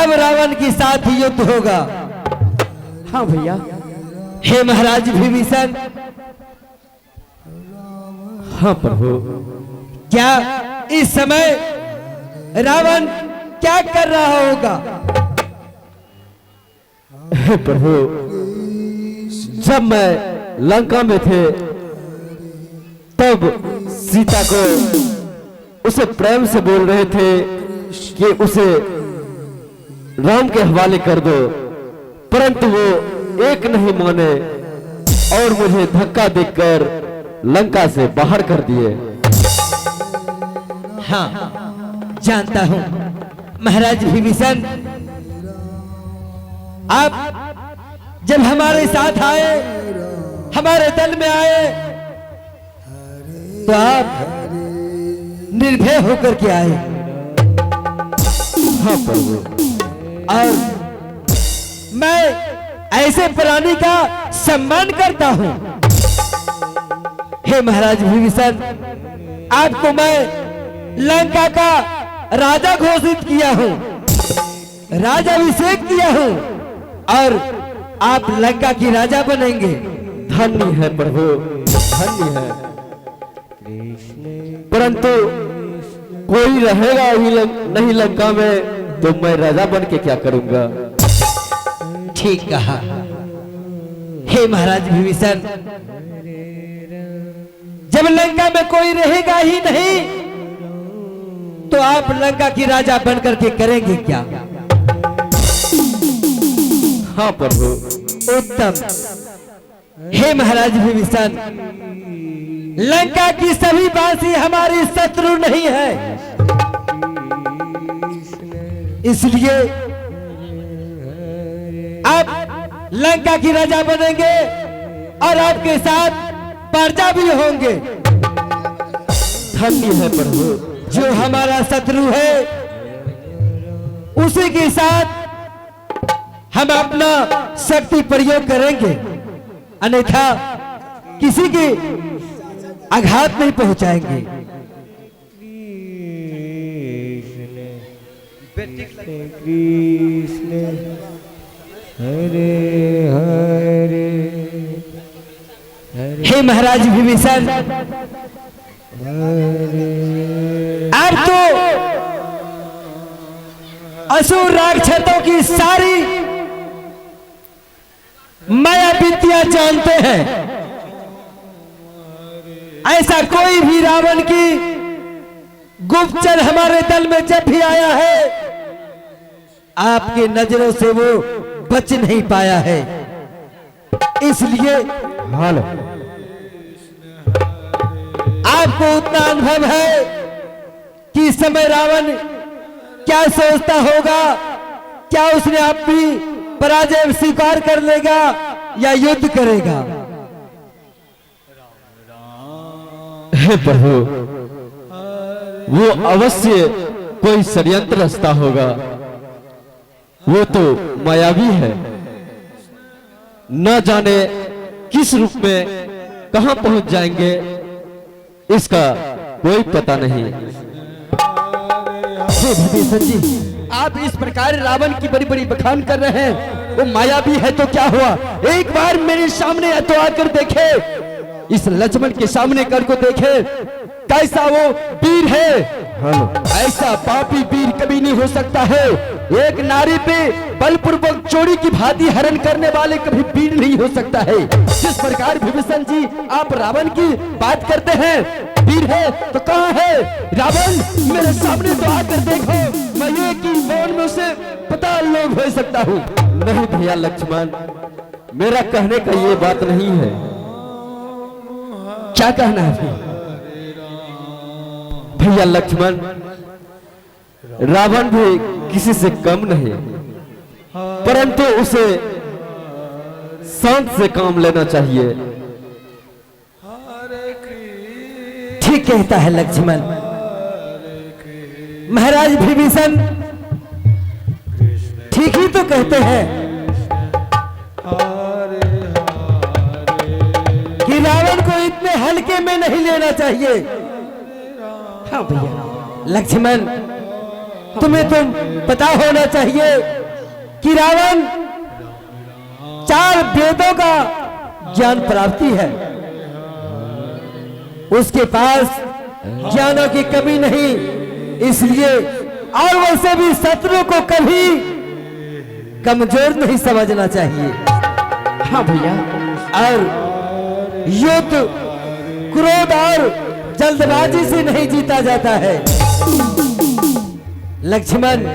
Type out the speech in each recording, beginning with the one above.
तब रावण के साथ युद्ध होगा। हाँ भैया। हे महाराज विभीषण, हाँ प्रभु। क्या इस समय रावण क्या कर रहा होगा? हे प्रभु, जब मैं लंका में थे तब सीता को उसे प्रेम से बोल रहे थे कि उसे राम के हवाले कर दो, परंतु वो एक नहीं माने और मुझे धक्का देकर लंका से बाहर कर दिए। हाँ, जानता हूं महाराज विभीषण, आप जब हमारे साथ आए, हमारे दल में आए, तो आप निर्भय होकर के आए। हाँ प्रभु। और मैं ऐसे प्राणी का सम्मान करता हूं। हे महाराज विभीषण, आपको मैं लंका का राजा घोषित किया हूं, राजाभिषेक किया हूं और आप लंका की राजा बनेंगे। धन्य है प्रभु, धन्य है। परंतु कोई रहेगा ही नहीं लंका में, तो मैं राजा बन के क्या करूंगा? ठीक कहा। हे महाराज विभीषण, जब लंका में कोई रहेगा ही नहीं, तो आप लंका की राजा बनकर के करेंगे क्या? हाँ प्रभु। उत्तम। हे महाराज विभीषण, लंका की सभी वासी हमारी शत्रु नहीं है, इसलिए आप लंका की राजा बनेंगे और आपके साथ प्रजा भी होंगे। धन्य है प्रभु। जो हमारा शत्रु है उसी के साथ हम अपना शक्ति प्रयोग करेंगे, अन्यथा किसी के आघात नहीं पहुंचाएंगे। कृष्ण हरे हरे हे महाराज विभीषण, आप तो असुर राक्षसों की सारी माया विद्या जानते हैं। ऐसा कोई भी रावण की गुप्तचर हमारे दल में जब भी आया है, आपके नजरों से वो बच नहीं पाया है। इसलिए हाल आपको उतना अनुभव है कि इस समय रावण क्या सोचता होगा, क्या उसने आप भी पराजय स्वीकार कर लेगा या युद्ध करेगा? हे प्रभु, वो अवश्य कोई षड्यंत्र रचता होगा। वो तो मायावी है, न जाने किस रूप में कहां पहुंच जाएंगे, इसका कोई पता नहीं। हे विभीषण जी, आप इस प्रकार रावण की बड़ी बड़ी बखान कर रहे हैं। वो मायावी है तो क्या हुआ, एक बार मेरे सामने तो आकर देखे, इस लक्ष्मण के सामने कर को देखे, कैसा वो वीर है। ऐसा पापी वीर कभी नहीं हो सकता है। एक नारी पे बलपूर्वक चोरी की भांति हरण करने वाले कभी वीर नहीं हो सकता है। जिस प्रकार विभीषण जी आप रावण की बात करते हैं, वीर है तो कहाँ है रावण? मेरे सामने तो आकर देखो, मैं एक ही मौन में उसे पता लोग हो सकता हूँ। नहीं भैया लक्ष्मण, मेरा कहने का ये बात नहीं है। क्या कहना है भैया लक्ष्मण, रावण भी किसी से कम नहीं, परंतु उसे शांत से काम लेना चाहिए। ठीक कहता है लक्ष्मण। महाराज विभीषण ठीक ही तो कहते हैं कि रावण को इतने हल्के में नहीं लेना चाहिए। हाँ भैया लक्ष्मण, तुम्हें तो पता होना चाहिए कि रावण 4 वेदों का ज्ञान प्राप्ति है, उसके पास ज्ञानों की कमी नहीं, इसलिए और वैसे भी शत्रु को कभी कमजोर नहीं समझना चाहिए। हाँ भैया। और युद्ध क्रोध और जल्दबाजी से नहीं जीता जाता है लक्ष्मण।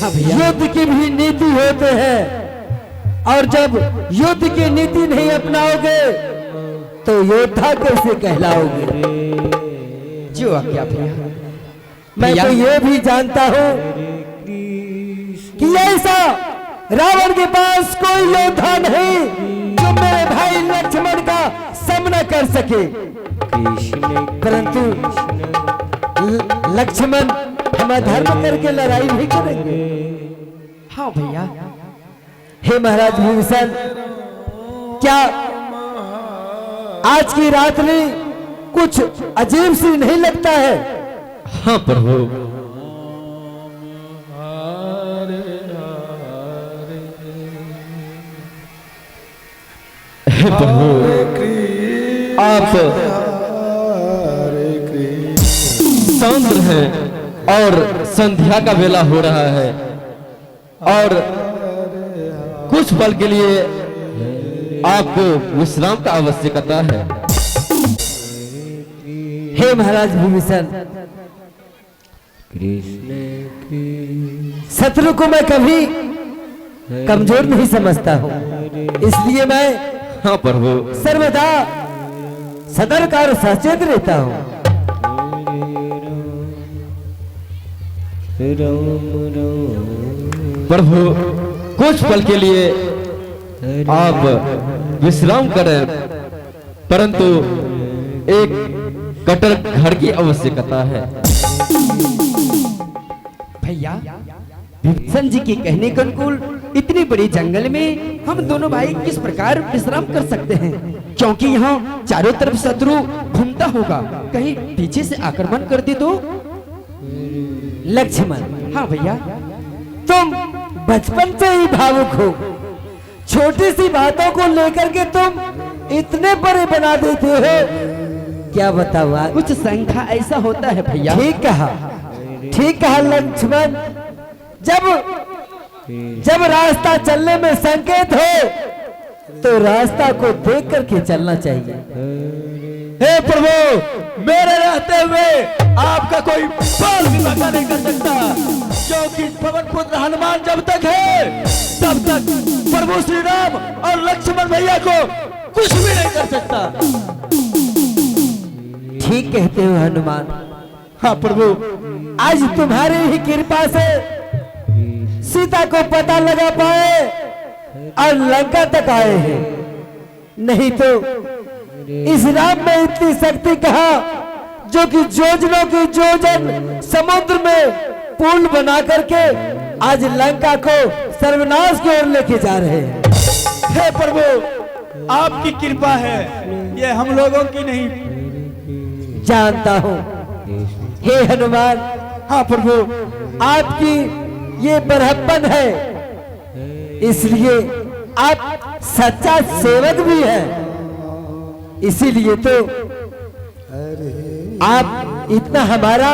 हाँ भैया। युद्ध की भी नीति होते हैं, और जब युद्ध की नीति नहीं अपनाओगे तो योद्धा कैसे कहलाओगे? जो आज्ञा भैया। मैं तो ये भी जानता हूँ कि ऐसा रावण के पास कोई योद्धा नहीं जो मेरे भाई लक्ष्मण का सामना कर सके, परंतु लक्ष्मण हम धर्म करके लड़ाई नहीं करेंगे। हाँ भैया। हे महाराज विभीषण, क्या आज की रात्रि कुछ अजीब सी नहीं लगता है? हाँ प्रभु। हे प्रभु, आप सौंद्र है और संध्या का वेला हो रहा है, और कुछ पल के लिए आपको विश्राम का आवश्यकता है। हे महाराज विभीषण, शत्रु को मैं कभी कमजोर नहीं समझता हूँ, इसलिए मैं हाँ प्रभु सर्वदा सतर्क और सचेत रहता हूँ। प्रभु, कुछ पल के लिए आप विश्राम करें, परंतु एक कटर घर की आवश्यकता है। भैया, विभीषण जी के कहने के अनुकूल इतनी बड़ी जंगल में हम दोनों भाई किस प्रकार विश्राम कर सकते हैं, क्योंकि यहाँ चारों तरफ शत्रु घूमता होगा, कहीं पीछे से आक्रमण कर दे तो। लक्ष्मण, हाँ भैया। तुम बचपन से ही भावुक हो, छोटी सी बातों को लेकर के तुम इतने बड़े बना देते हो, क्या बताऊं आज? कुछ संख्या ऐसा होता है भैया। ठीक कहा लक्ष्मण। जब रास्ता चलने में संकेत हो तो रास्ता को देख करके चलना चाहिए। हे प्रभु, मेरे रहते हुए आपका कोई बाल भी धक्का नहीं कर सकता, क्योंकि पवन पुत्र हनुमान जब तक है तब तक प्रभु श्री राम और लक्ष्मण भैया को कुछ भी नहीं कर सकता। ठीक कहते हो हनुमान। हाँ प्रभु, आज तुम्हारी ही कृपा से सीता को पता लगा पाए और लंका तक आए हैं, नहीं तो इस राम में इतनी शक्ति कहा जो कि जोजनों की जोजन समुद्र में पुल बना करके आज लंका को सर्वनाश की ओर लेके जा रहे हैं। हे प्रभु, आपकी कृपा है, ये हम लोगों की नहीं। जानता हूँ हे हनुमान। हाँ प्रभु, आपकी ये बड़प्पन है, इसलिए आप सच्चा सेवक भी हैं, इसीलिए तो आप इतना हमारा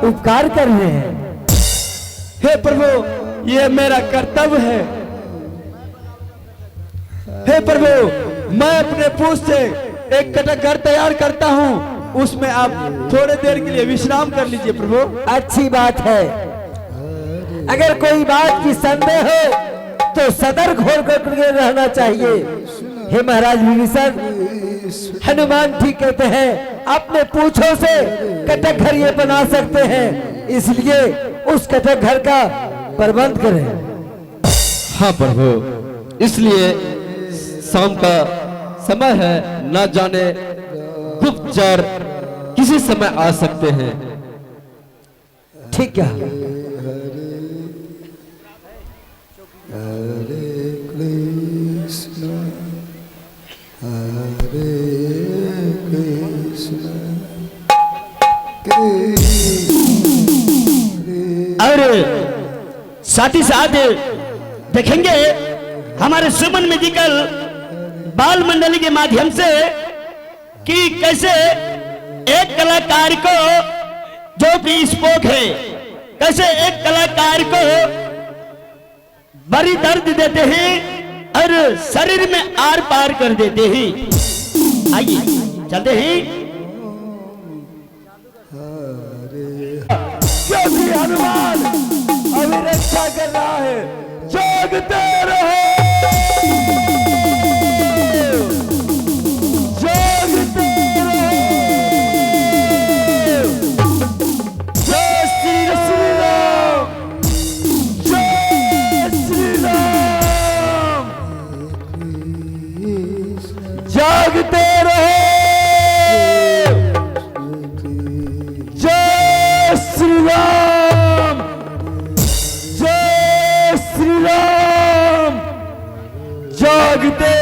उपकार कर रहे हैं। हे प्रभु, ये मेरा कर्तव्य है। हे प्रभु, मैं अपने पूछ से एक कटक घर तैयार करता हूँ, उसमें आप थोड़े देर के लिए विश्राम कर लीजिए प्रभु। अच्छी बात है। अगर कोई बात की संदेह हो तो सतर्क होकर रहना चाहिए। हे महाराज विभीषण, हनुमान ठीक कहते हैं, अपने पूछों से कटक घर ये बना सकते हैं, इसलिए उस कटक घर का प्रबंध करें। हाँ प्रभु, इसलिए शाम का समय है, न जाने गुप्तचर किसी समय आ सकते हैं। ठीक है। अरे साथ ही साथ देखेंगे हमारे सुमन म्यूजिकल बाल मंडली के माध्यम से कि कैसे एक कलाकार को जो भी स्पोक है, कैसे एक कलाकार को बड़ी दर्द देते हैं और शरीर में आर पार कर देते हैं। आइए चलते हैं। क्योंकि हनुमान अभी रक्षा कर रहा है, जागते रहो, जागते रहो। जय श्री राम, जय श्री राम। जागते रहो, जय श्री राम, जय श्री राम। जागते